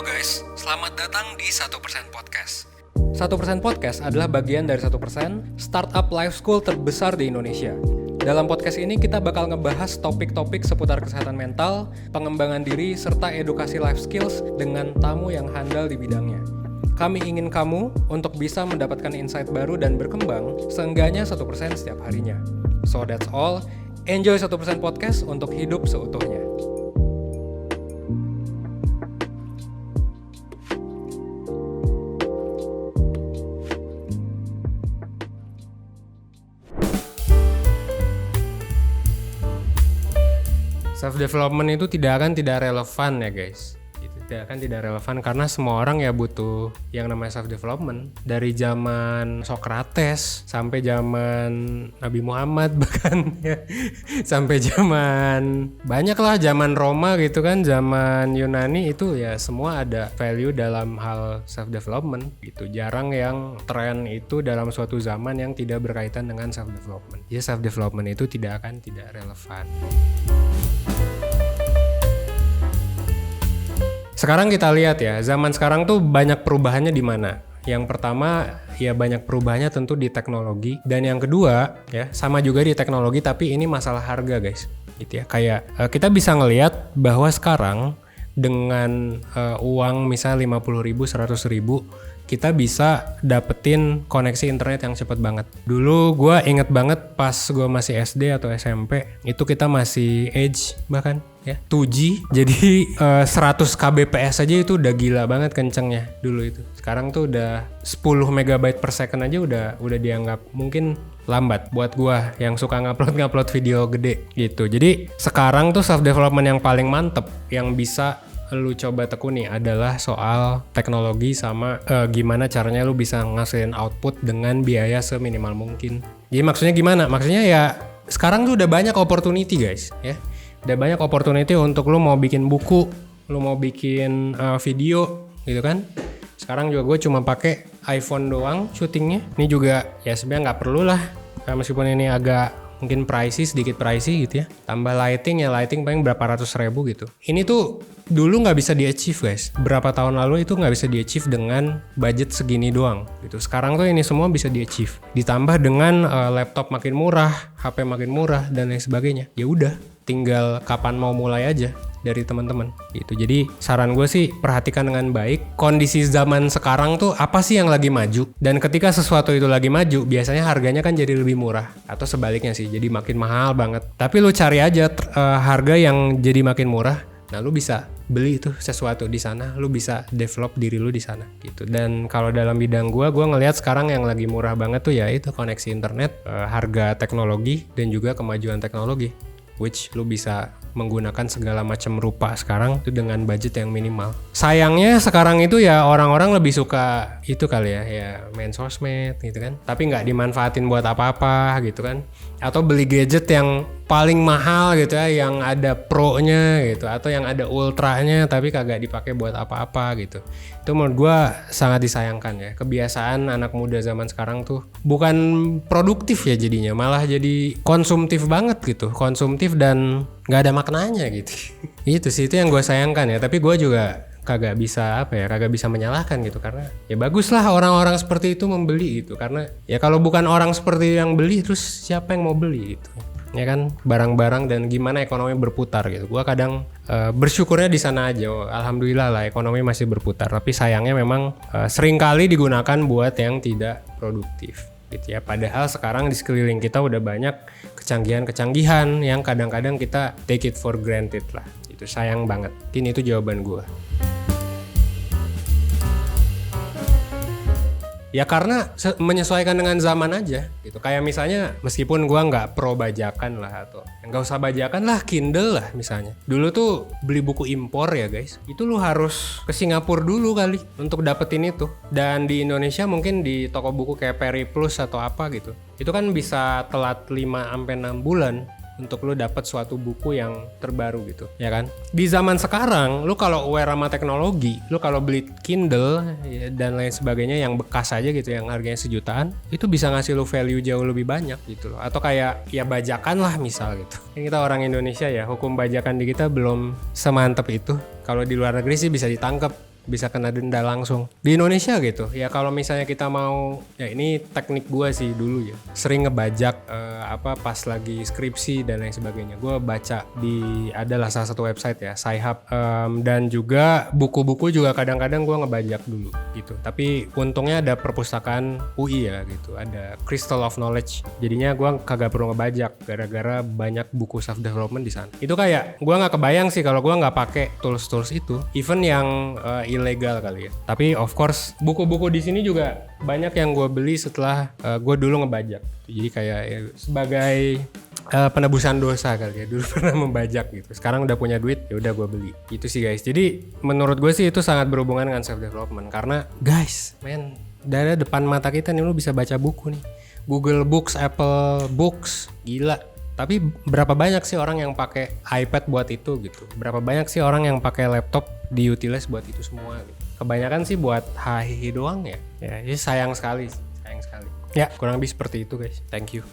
guys, selamat datang di 1% Podcast. 1% Podcast adalah bagian dari 1% startup life school terbesar di Indonesia. Dalam podcast ini kita bakal ngebahas topik-topik seputar kesehatan mental, pengembangan diri, serta edukasi life skills dengan tamu yang handal di bidangnya. Kami ingin kamu untuk bisa mendapatkan insight baru dan berkembang seenggaknya 1% setiap harinya. So that's all. Enjoy 1% Podcast untuk hidup seutuhnya. Self-development itu tidak relevan ya guys. Itu tidak relevan karena semua orang ya butuh yang namanya self-development. Dari zaman Socrates sampai zaman Nabi Muhammad bahkan ya. Sampai zaman banyak lah, zaman Roma gitu kan, zaman Yunani itu ya semua ada value dalam hal self-development gitu. Jarang yang tren itu dalam suatu zaman yang tidak berkaitan dengan self-development. Ya self-development itu tidak relevan. Sekarang kita lihat ya, zaman sekarang tuh banyak perubahannya di mana? Yang pertama ya banyak perubahannya tentu di teknologi, dan yang kedua ya sama juga di teknologi tapi ini masalah harga guys. Gitu ya. Kayak kita bisa ngelihat bahwa sekarang dengan uang misalnya 50.000, 100.000 kita bisa dapetin koneksi internet yang cepet banget. Dulu gue inget banget pas gue masih SD atau SMP itu kita masih Edge bahkan ya 2G, jadi 100 kbps aja itu udah gila banget kencengnya dulu itu. Sekarang tuh udah 10 megabyte per second aja udah dianggap mungkin lambat buat gua yang suka ngupload video gede gitu. Jadi sekarang tuh self development yang paling mantep yang bisa lu coba tekuni adalah soal teknologi sama gimana caranya lu bisa ngasilin output dengan biaya seminimal mungkin. Jadi maksudnya gimana? Maksudnya ya sekarang tuh udah banyak opportunity guys ya. Udah banyak opportunity untuk lu mau bikin buku, lu mau bikin video gitu kan. Sekarang juga gue cuma pakai iPhone doang syutingnya. Ini juga ya sebenarnya nggak perlu lah. Meskipun ini agak mungkin sedikit pricey gitu ya. Tambah lighting paling berapa ratus ribu gitu. Ini tuh dulu nggak bisa di-achieve guys. Berapa tahun lalu itu nggak bisa di-achieve dengan budget segini doang gitu. Sekarang tuh ini semua bisa di-achieve. Ditambah dengan laptop makin murah, HP makin murah dan lain sebagainya. Ya udah, tinggal kapan mau mulai aja dari teman-teman gitu. Jadi saran gue sih perhatikan dengan baik kondisi zaman sekarang tuh apa sih yang lagi maju, dan ketika sesuatu itu lagi maju biasanya harganya kan jadi lebih murah atau sebaliknya sih jadi makin mahal banget. Tapi lu cari aja harga yang jadi makin murah. Nah lu bisa beli itu sesuatu di sana, lu bisa develop diri lu di sana gitu. Dan kalau dalam bidang gue ngelihat sekarang yang lagi murah banget tuh ya itu koneksi internet, harga teknologi dan juga kemajuan teknologi, which lu bisa menggunakan segala macam rupa sekarang itu dengan budget yang minimal. Sayangnya sekarang itu ya orang-orang lebih suka itu kali ya main sosmed gitu kan, tapi nggak dimanfaatin buat apa-apa gitu kan, atau beli gadget yang paling mahal gitu ya, yang ada pro-nya gitu atau yang ada ultranya tapi kagak dipakai buat apa-apa gitu. Itu menurut gue sangat disayangkan ya. Kebiasaan anak muda zaman sekarang tuh bukan produktif ya jadinya, malah jadi konsumtif banget gitu, konsumtif dan nggak ada maknanya gitu. Itu sih, itu yang gue sayangkan ya. Tapi gue juga kagak bisa menyalahkan gitu, karena ya baguslah orang-orang seperti itu membeli gitu, karena ya kalau bukan orang seperti yang beli terus siapa yang mau beli gitu ya kan, barang-barang dan gimana ekonomi berputar gitu. Gua kadang bersyukurnya di sana aja. Alhamdulillah lah ekonomi masih berputar, tapi sayangnya memang seringkali digunakan buat yang tidak produktif gitu ya. Padahal sekarang di sekeliling kita udah banyak kecanggihan yang kadang-kadang kita take it for granted lah. Itu sayang banget. Ini itu jawaban gua. Ya karena menyesuaikan dengan zaman aja gitu. Kayak misalnya meskipun gua nggak pro bajakan lah, atau nggak usah bajakan lah, Kindle lah misalnya. Dulu tuh beli buku impor ya guys, itu lu harus ke Singapura dulu kali untuk dapetin itu. Dan di Indonesia mungkin di toko buku kayak Peri Plus atau apa gitu, itu kan bisa telat 5-6 bulan untuk lu dapat suatu buku yang terbaru gitu, ya kan? Di zaman sekarang, lu kalau aware sama teknologi, lu kalau beli Kindle ya, dan lain sebagainya yang bekas aja gitu, yang harganya sejutaan, itu bisa ngasih lu value jauh lebih banyak gitu loh. Atau kayak ya bajakan lah misal gitu. Kan kita orang Indonesia ya, hukum bajakan di kita belum semantep itu. Kalau di luar negeri sih bisa ditangkap bisa kena denda langsung. Di Indonesia gitu, ya kalau misalnya kita mau, ya ini teknik gue sih dulu ya, sering ngebajak pas lagi skripsi dan lain sebagainya. Gue baca di adalah salah satu website ya, Sci-Hub, dan juga buku-buku juga kadang-kadang gue ngebajak dulu gitu. Tapi untungnya ada perpustakaan UI ya gitu, ada Crystal of Knowledge. Jadinya gue kagak perlu ngebajak gara-gara banyak buku self development di sana. Itu kayak gue nggak kebayang sih kalau gue nggak pakai tools itu, even yang ilegal kali ya. Tapi of course buku-buku di sini juga banyak yang gue beli setelah gue dulu ngebajak. Jadi kayak ya, sebagai penebusan dosa kali ya, dulu pernah membajak gitu. Sekarang udah punya duit, ya udah gue beli. Itu sih guys. Jadi menurut gue sih itu sangat berhubungan dengan self development karena guys, dari depan mata kita nih lu bisa baca buku nih. Google Books, Apple Books, gila. Tapi berapa banyak sih orang yang pakai iPad buat itu gitu? Berapa banyak sih orang yang pakai laptop diutilize buat itu semua gitu? Kebanyakan sih buat hahihi doang ya. Ya, sayang sekali. Ya, kurang lebih seperti itu guys. Thank you.